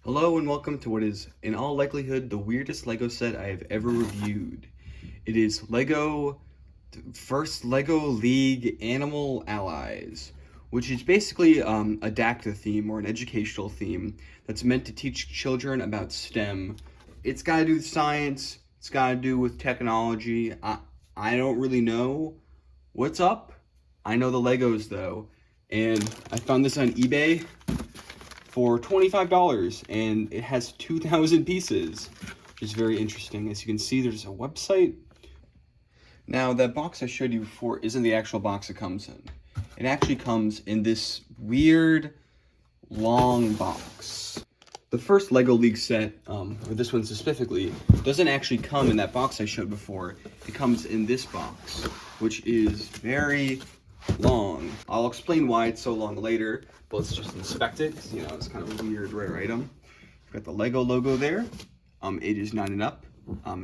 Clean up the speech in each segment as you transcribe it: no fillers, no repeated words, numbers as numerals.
Hello and welcome to what is, in all likelihood, the weirdest Lego set I have ever reviewed. It is first Lego League Animal Allies, which is basically a DACTA theme or an educational theme that's meant to teach children about STEM. It's got to do with science, it's got to do with technology. I don't really know what's up. I know the Legos though, and I found this on eBay for $25, and it has 2,000 pieces, which is very interesting. As you can see, there's a website. Now, that box I showed you before isn't the actual box it comes in. It actually comes in this weird, long box. The first Lego League set, or this one specifically, doesn't actually come in that box I showed before. It comes in this box, which is very long. I'll explain why it's so long later, but let's just inspect it. You know, it's kind of a weird rare item. We've got the Lego logo there. Ages 9 and up.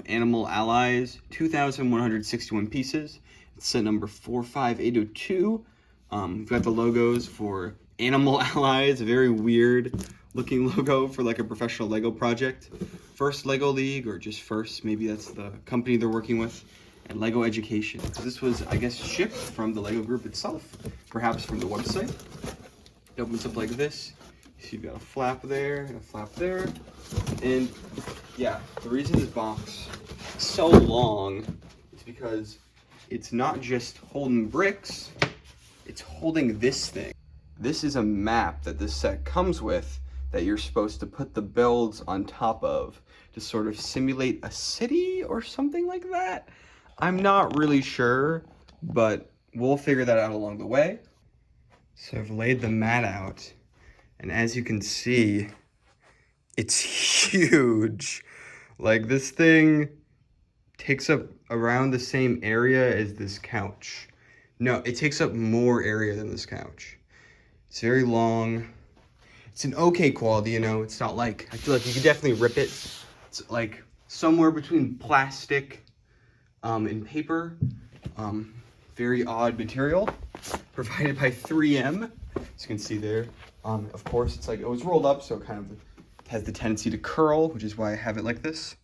Animal Allies, 2,161 pieces. It's set number 45802. We've got the logos for Animal Allies, a very weird looking logo for like a professional Lego project. First Lego League, or just First, maybe that's the company they're working with. And Lego Education. So this was, I guess, shipped from the Lego group itself, perhaps from the website. It opens up like this. So you've got a flap there and a flap there. And yeah, the reason this box is so long is because it's not just holding bricks, it's holding this thing. This is a map that this set comes with that you're supposed to put the builds on top of to sort of simulate a city or something like that. I'm not really sure, but we'll figure that out along the way. So I've laid the mat out, and as you can see, it's huge. Like, this thing takes up around the same area as this couch. No, it takes up more area than this couch. It's very long. It's an okay quality, you know, it's not like, I feel like you could definitely rip it. It's like somewhere between plastic and paper. Very odd material provided by 3M, as you can see there. Of course, it's like it was rolled up, so it kind of has the tendency to curl, which is why I have it like this.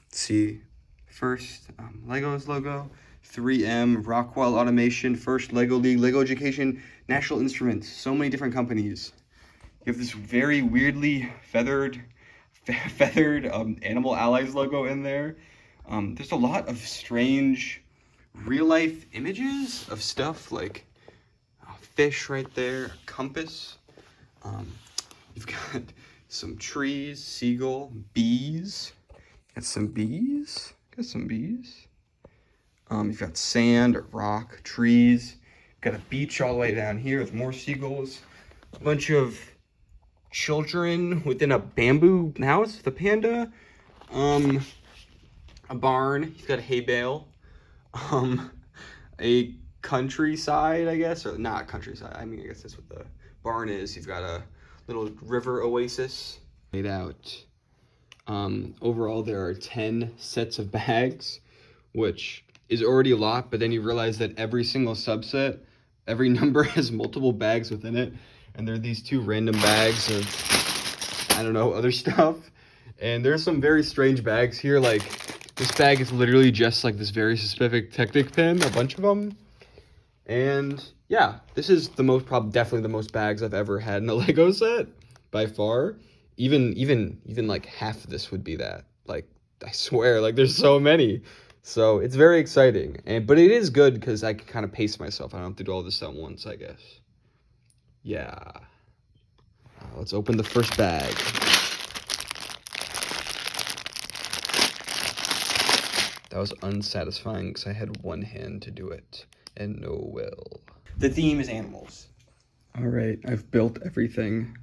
Let's see, first Legos logo, 3M, Rockwell Automation, First Lego League, Lego Education, National Instruments, so many different companies. You have this very weirdly feathered Animal Allies logo in there. There's a lot of strange real-life images of stuff, like a fish right there, a compass. You've got some trees, seagull, bees. Got some bees. You've got sand, a rock, trees. Got a beach all the way down here with more seagulls. A bunch of children within a bamboo house with a panda. A barn. He's got a hay bale. A countryside, I guess, or not countryside. I mean, I guess that's what the barn is. He's got a little river oasis laid out. Overall, there are 10 sets of bags, which is already a lot, but then you realize that every single subset, every number has multiple bags within it, and there are these 2 random bags of, I don't know, other stuff. And there's some very strange bags here, like this bag is literally just like this very specific Technic pin, a bunch of them. And yeah, this is the most, definitely the most bags I've ever had in a Lego set, by far. Even like half of this would be that. Like, I swear, like there's so many. So it's very exciting. But it is good because I can kind of pace myself. I don't have to do all this at once, I guess. Yeah. Let's open the first bag. That was unsatisfying because I had one hand to do it and no will. The theme is animals. All right, I've built everything.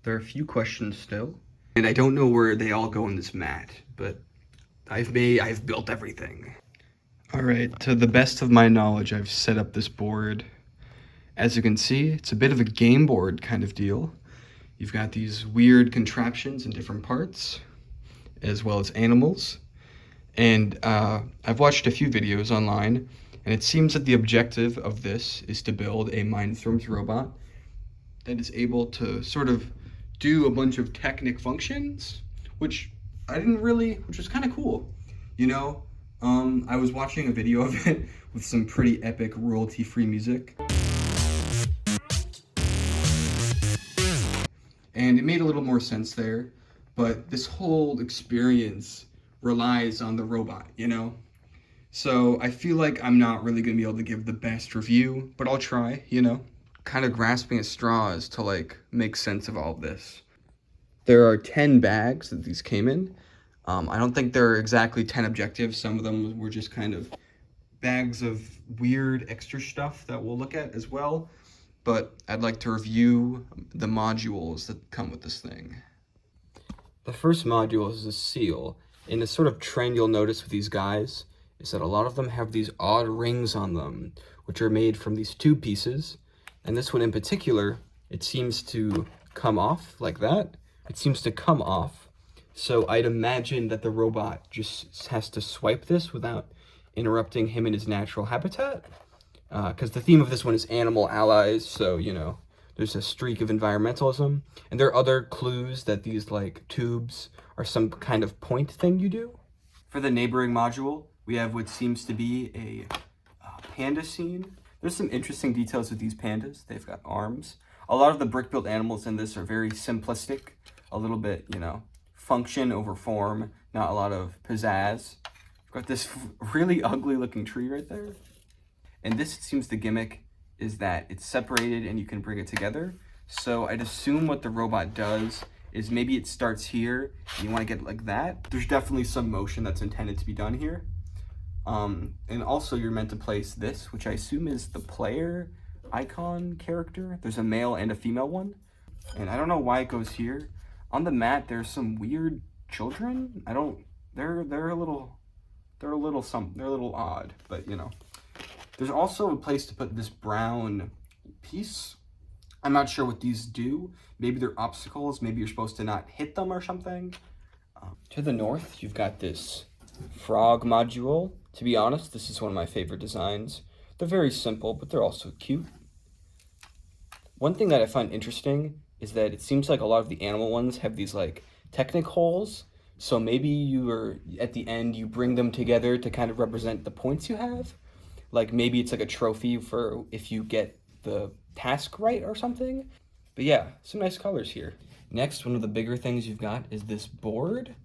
There are a few questions still, and I don't know where they all go in this mat, but I've built everything. All right, to the best of my knowledge, I've set up this board. As you can see, it's a bit of a game board kind of deal. You've got these weird contraptions in different parts, as well as animals. And I've watched a few videos online, and it seems that the objective of this is to build a Mindthrums robot that is able to sort of do a bunch of Technic functions, which which was kind of cool, you know? I was watching a video of it with some pretty epic royalty-free music. And it made a little more sense there, but this whole experience relies on the robot, you know? So I feel like I'm not really gonna be able to give the best review, but I'll try, you know? Kind of grasping at straws to like make sense of all of this. There are 10 bags that these came in. I don't think there are exactly 10 objectives. Some of them were just kind of bags of weird extra stuff that we'll look at as well. But I'd like to review the modules that come with this thing. The first module is a seal. And a sort of trend you'll notice with these guys is that a lot of them have these odd rings on them, which are made from these two pieces. And this one in particular, it seems to come off like that. It seems to come off. So I'd imagine that the robot just has to swipe this without interrupting him in his natural habitat. Because the theme of this one is animal allies, so, you know, there's a streak of environmentalism. And there are other clues that these, like, tubes are some kind of point thing you do. For the neighboring module, we have what seems to be a panda scene. There's some interesting details with these pandas. They've got arms. A lot of the brick-built animals in this are very simplistic, a little bit, you know, function over form, not a lot of pizzazz. We've got this really ugly-looking tree right there. And this, it seems the gimmick is that it's separated and you can bring it together. So I'd assume what the robot does is maybe it starts here and you want to get it like that. There's definitely some motion that's intended to be done here. And also you're meant to place this, which I assume is the player icon character. There's a male and a female one. And I don't know why it goes here. On the mat, there's some weird children. They're a little odd, but you know. There's also a place to put this brown piece. I'm not sure what these do. Maybe they're obstacles. Maybe you're supposed to not hit them or something. To the north, you've got this frog module. To be honest, this is one of my favorite designs. They're very simple, but they're also cute. One thing that I find interesting is that it seems like a lot of the animal ones have these like Technic holes. So maybe at the end, you bring them together to kind of represent the points you have. Like maybe it's like a trophy for if you get the task right or something. But yeah, some nice colors here. Next, one of the bigger things you've got is this board.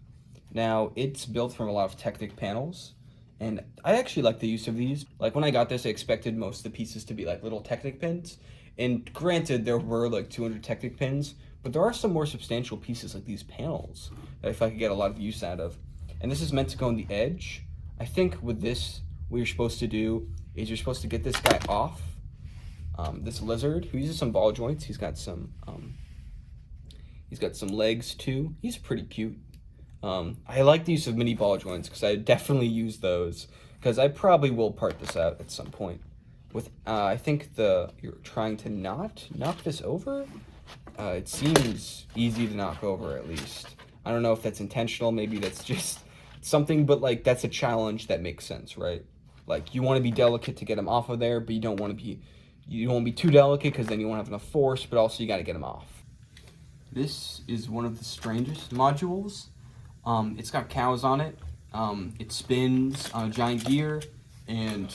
Now, it's built from a lot of Technic panels, and I actually like the use of these. Like when I got this, I expected most of the pieces to be like little Technic pins. And granted, there were like 200 Technic pins, but there are some more substantial pieces like these panels that I feel I could get a lot of use out of. And this is meant to go on the edge. I think with this, what you're supposed to do is you're supposed to get this guy off, this lizard who uses some ball joints. He's got some legs too. He's pretty cute. I like the use of mini ball joints because I definitely use those because I probably will part this out at some point. With I think you're trying to not knock this over. It seems easy to knock over at least. I don't know if that's intentional. Maybe that's just something, but like that's a challenge that makes sense, right? Like you want to be delicate to get them off of there, but you don't want to be too delicate because then you won't have enough force, but also you got to get them off. This is one of the strangest modules. It's got cows on it. It spins on a giant gear, and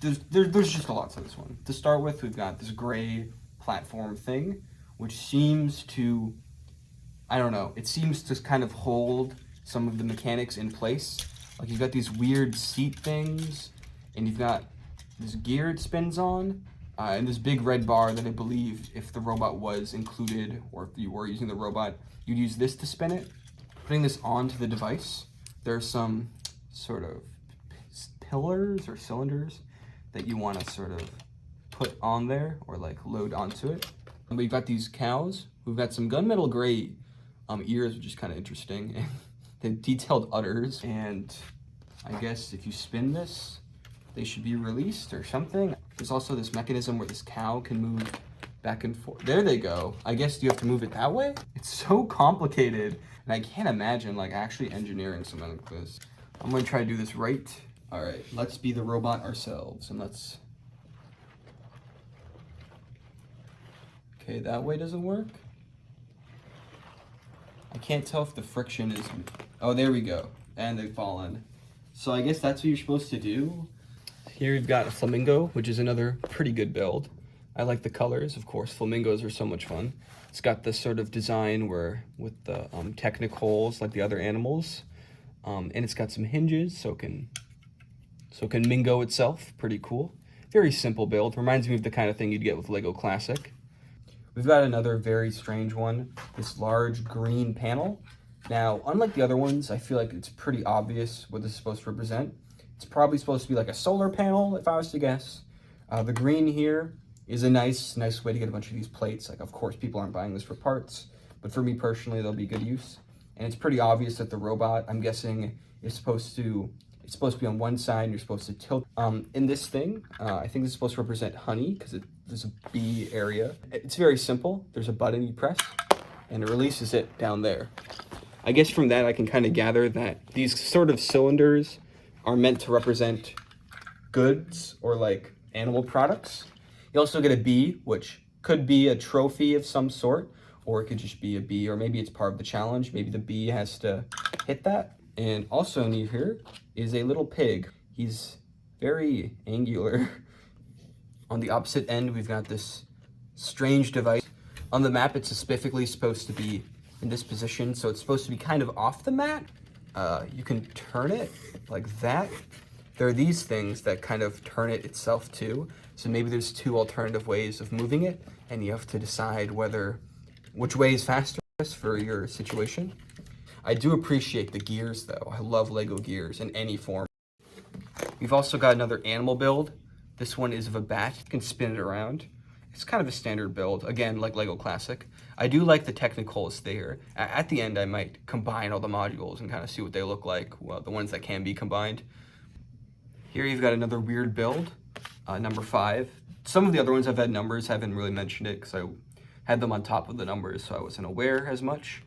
there's just a lot to this one. To start with, we've got this gray platform thing, which seems to, I don't know, it seems to kind of hold some of the mechanics in place. Like you've got these weird seat things, and you've got this gear it spins on, and this big red bar that I believe if the robot was included, or if you were using the robot, you'd use this to spin it. Putting this onto the device, there's some sort of pillars or cylinders that you want to sort of put on there or like load onto it. And we've got these cows. We've got some gunmetal gray ears, which is kind of interesting. And then detailed udders. And I guess if you spin this, they should be released or something. There's also this mechanism where this cow can move back and forth. There they go. I guess you have to move it that way? It's so complicated. And I can't imagine like actually engineering something like this. I'm gonna try to do this right. All right, let's be the robot ourselves and let's. Okay, that way doesn't work. I can't tell if the friction is... Oh, there we go. And they've fallen. So I guess that's what you're supposed to do. Here we've got a flamingo, which is another pretty good build. I like the colors, of course. Flamingos are so much fun. It's got this sort of design where with the Technic holes like the other animals. And it's got some hinges, so it can mingo itself. Pretty cool. Very simple build. Reminds me of the kind of thing you'd get with Lego Classic. We've got another very strange one, this large green panel. Now, unlike the other ones, I feel like it's pretty obvious what this is supposed to represent. It's probably supposed to be like a solar panel, if I was to guess. The green here is a nice way to get a bunch of these plates. Like, of course, people aren't buying this for parts, but for me personally, they'll be good use. And it's pretty obvious that the robot, I'm guessing, is supposed to be on one side, and you're supposed to tilt. In this thing, I think this is supposed to represent honey, because there's a bee area. It's very simple. There's a button you press, and it releases it down there. I guess from that, I can kind of gather that these sort of cylinders are meant to represent goods or like animal products. You also get a bee, which could be a trophy of some sort, or it could just be a bee, or maybe it's part of the challenge. Maybe the bee has to hit that. And also near here is a little pig. He's very angular. On the opposite end, we've got this strange device. On the map, it's specifically supposed to be in this position, so it's supposed to be kind of off the mat. You can turn it like that. There are these things that kind of turn it itself too. So maybe there's two alternative ways of moving it, and you have to decide which way is faster for your situation. I do appreciate the gears though. I love Lego gears in any form. We've also got another animal build. This one is of a bat. You can spin it around. It's kind of a standard build, again, like Lego Classic. I do like the Technic holes there. At the end, I might combine all the modules and kind of see what they look like, well, the ones that can be combined. Here you've got another weird build, number 5. Some of the other ones I've had numbers, I haven't really mentioned it because I had them on top of the numbers, so I wasn't aware as much.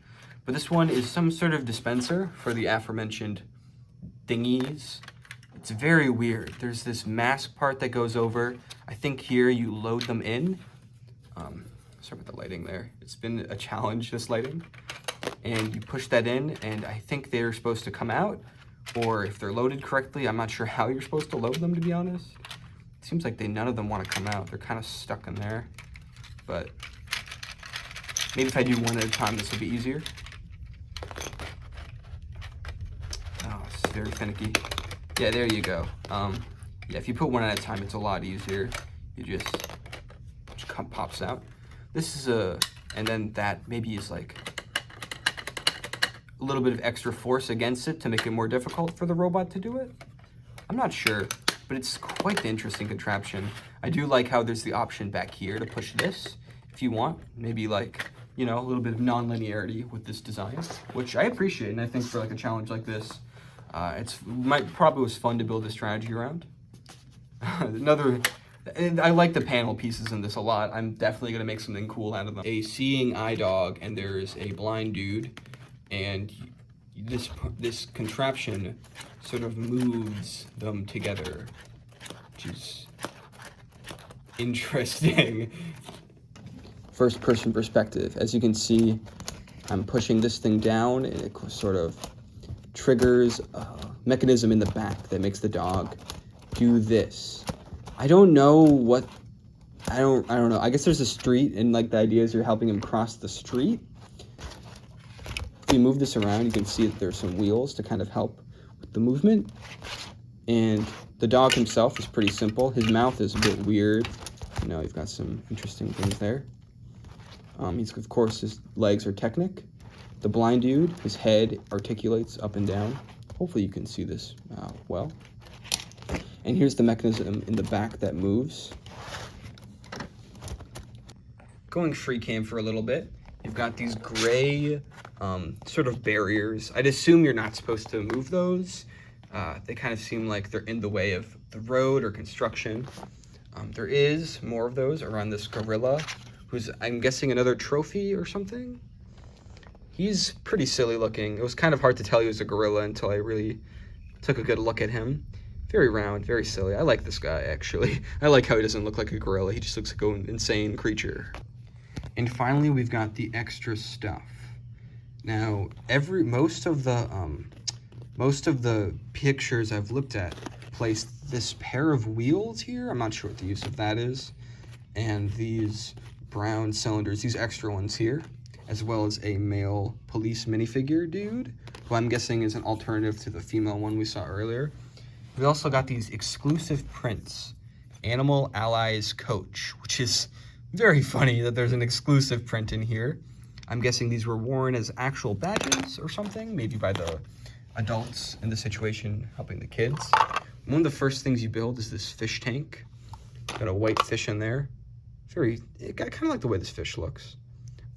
But this one is some sort of dispenser for the aforementioned thingies. It's very weird. There's this mask part that goes over. I think here you load them in. Sorry about the lighting there. It's been a challenge, this lighting. And you push that in, and I think they're supposed to come out. Or if they're loaded correctly, I'm not sure how you're supposed to load them, to be honest. It seems like none of them want to come out. They're kind of stuck in there. But maybe if I do one at a time, this will be easier. Oh, it's very finicky. Yeah, there you go. Yeah, if you put one at a time, it's a lot easier. You just pops out. This is and then that maybe is like a little bit of extra force against it to make it more difficult for the robot to do it. I'm not sure, but it's quite the interesting contraption. I do like how there's the option back here to push this if you want. Maybe like, you know, a little bit of non-linearity with this design, which I appreciate. And I think for like a challenge like this, probably was fun to build a strategy around. And I like the panel pieces in this a lot. I'm definitely gonna make something cool out of them. A seeing eye dog, and there's a blind dude, and this contraption sort of moves them together, which is interesting. First person perspective. As you can see, I'm pushing this thing down, and it sort of triggers a mechanism in the back that makes the dog do this. I don't know. I guess there's a street, and like the idea is you're helping him cross the street. If you move this around, you can see that there's some wheels to kind of help with the movement. And the dog himself is pretty simple. His mouth is a bit weird. You know, you've got some interesting things there. Of course, his legs are Technic. The blind dude, his head articulates up and down. Hopefully you can see this well. And here's the mechanism in the back that moves. Going free cam for a little bit, you've got these gray sort of barriers. I'd assume you're not supposed to move those. They kind of seem like they're in the way of the road or construction. There is more of those around this gorilla, who's, I'm guessing, another trophy or something. He's pretty silly looking. It was kind of hard to tell he was a gorilla until I really took a good look at him. Very round, very silly. I like this guy, actually. I like how he doesn't look like a gorilla. He just looks like an insane creature. And finally, we've got the extra stuff. Now, most of the pictures I've looked at place this pair of wheels here. I'm not sure what the use of that is. And these brown cylinders, these extra ones here, as well as a male police minifigure dude, who I'm guessing is an alternative to the female one we saw earlier. We also got these exclusive prints, Animal Allies Coach, which is very funny that there's an exclusive print in here. I'm guessing these were worn as actual badges or something, maybe by the adults in the situation helping the kids. One of the first things you build is this fish tank. Got a white fish in there. I kind of like the way this fish looks.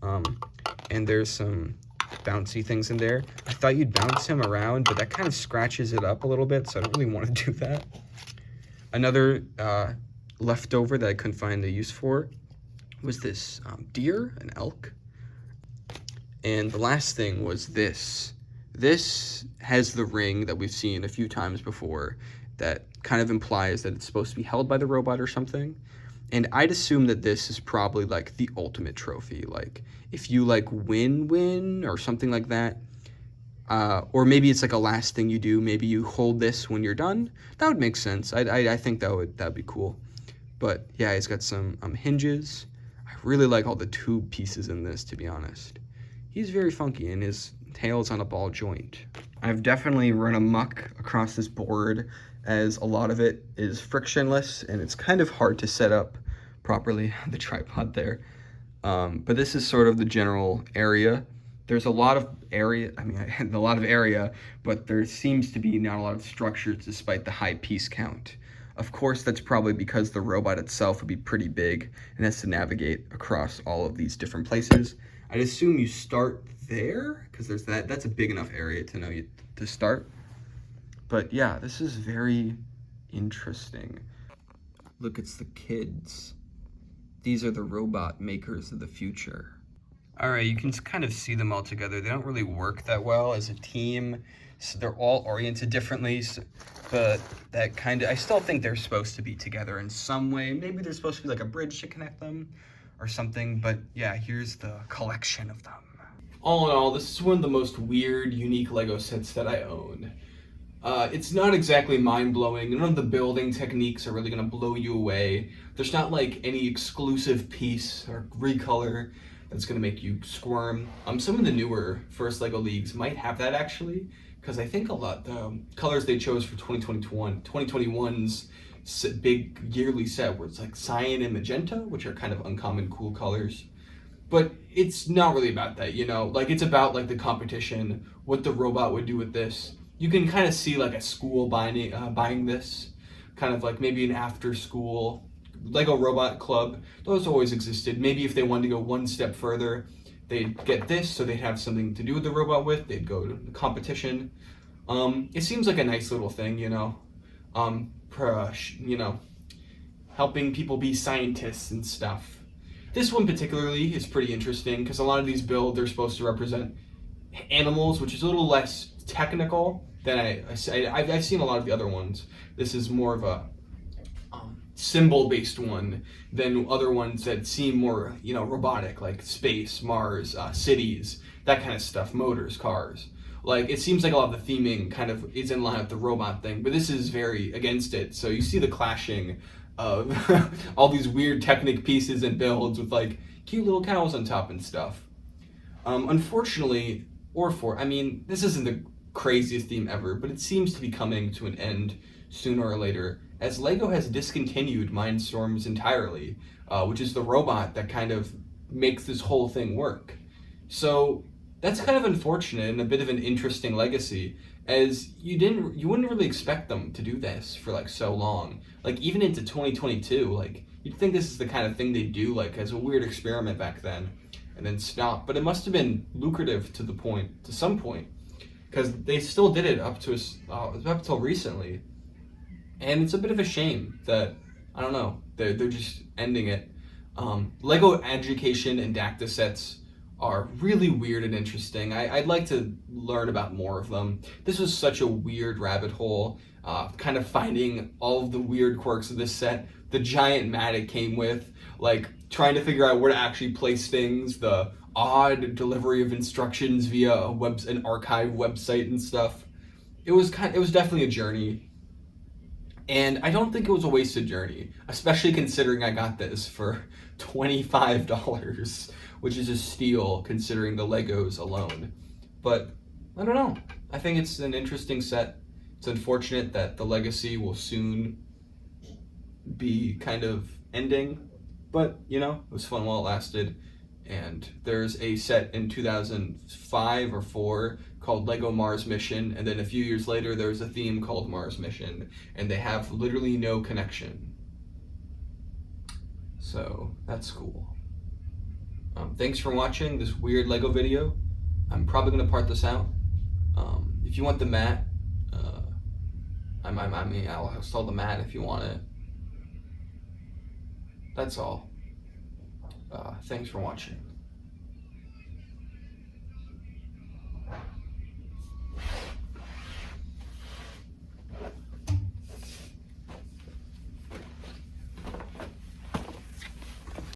And there's some bouncy things in there. I thought you'd bounce him around, but that kind of scratches it up a little bit, so I don't really want to do that. Another leftover that I couldn't find the use for was this deer, an elk. And the last thing was this. This has the ring that we've seen a few times before that kind of implies that it's supposed to be held by the robot or something. And I'd assume that this is probably like the ultimate trophy. Like if you like win or something like that, or maybe it's like a last thing you do. Maybe you hold this when you're done. That would make sense. I think that'd be cool. But yeah, he's got some hinges. I really like all the tube pieces in this, to be honest. He's very funky, and his tail's on a ball joint. I've definitely run amok across this board, as a lot of it is frictionless and it's kind of hard to set up properly, the tripod there. But this is sort of the general area. There's a lot of area, a lot of area, but there seems to be not a lot of structures despite the high piece count. Of course, that's probably because the robot itself would be pretty big and has to navigate across all of these different places. I'd assume you start there, because there's that's a big enough area to know to start. But yeah, this is very interesting. Look, it's the kids. These are the robot makers of the future. All right, you can kind of see them all together. They don't really work that well as a team. So they're all oriented differently, but I still think they're supposed to be together in some way. Maybe there's supposed to be like a bridge to connect them or something, but yeah, here's the collection of them. All in all, this is one of the most weird, unique Lego sets that I own. It's not exactly mind-blowing. None of the building techniques are really going to blow you away. There's not like any exclusive piece or recolor that's going to make you squirm. Some of the newer first Lego Leagues might have that actually, because I think a lot the colors they chose for 2021's big yearly set where it's like cyan and magenta, which are kind of uncommon cool colors. But it's not really about that, you know? Like, it's about like the competition, what the robot would do with this. You can kind of see like a school buying this, kind of like maybe an after school Lego robot club. Those always existed. Maybe if they wanted to go one step further, they'd get this so they'd have something to do with the robot with. They'd go to the competition. It seems like a nice little thing, you know, helping people be scientists and stuff. This one particularly is pretty interesting because a lot of these builds are supposed to represent animals, which is a little less technical than I've seen a lot of the other ones. This is more of a symbol-based one than other ones that seem more, you know, robotic, like space, Mars, cities, that kind of stuff, motors, cars. Like, it seems like a lot of the theming kind of is in line with the robot thing, but this is very against it. So you see the clashing of all these weird Technic pieces and builds with like cute little cows on top and stuff. Unfortunately, this isn't the craziest theme ever, but it seems to be coming to an end sooner or later, as Lego has discontinued Mindstorms entirely, which is the robot that kind of makes this whole thing work. So that's kind of unfortunate and a bit of an interesting legacy, as you wouldn't really expect them to do this for like so long. Like even into 2022, like you'd think this is the kind of thing they do like as a weird experiment back then, and then stop. But it must have been lucrative to some point, because they still did it up till recently. And it's a bit of a shame that, I don't know, they're just ending it. Lego Education and Dacta sets are really weird and interesting. I'd like to learn about more of them. This was such a weird rabbit hole, kind of finding all of the weird quirks of this set. The giant mat it came with, like trying to figure out where to actually place things, the odd delivery of instructions via an archive website and stuff. It was definitely a journey. And I don't think it was a wasted journey, especially considering I got this for $25, which is a steal considering the Legos alone. But I don't know. I think it's an interesting set. It's unfortunate that the legacy will soon be kind of ending, but it was fun while it lasted. And there's a set in 2005 or 4 called Lego Mars Mission, and then a few years later there's a theme called Mars Mission, and they have literally no connection. So that's cool. Thanks for watching this weird Lego video. I'm probably gonna part this out. If you want the mat, I'll install the mat if you want it. That's all. Thanks for watching.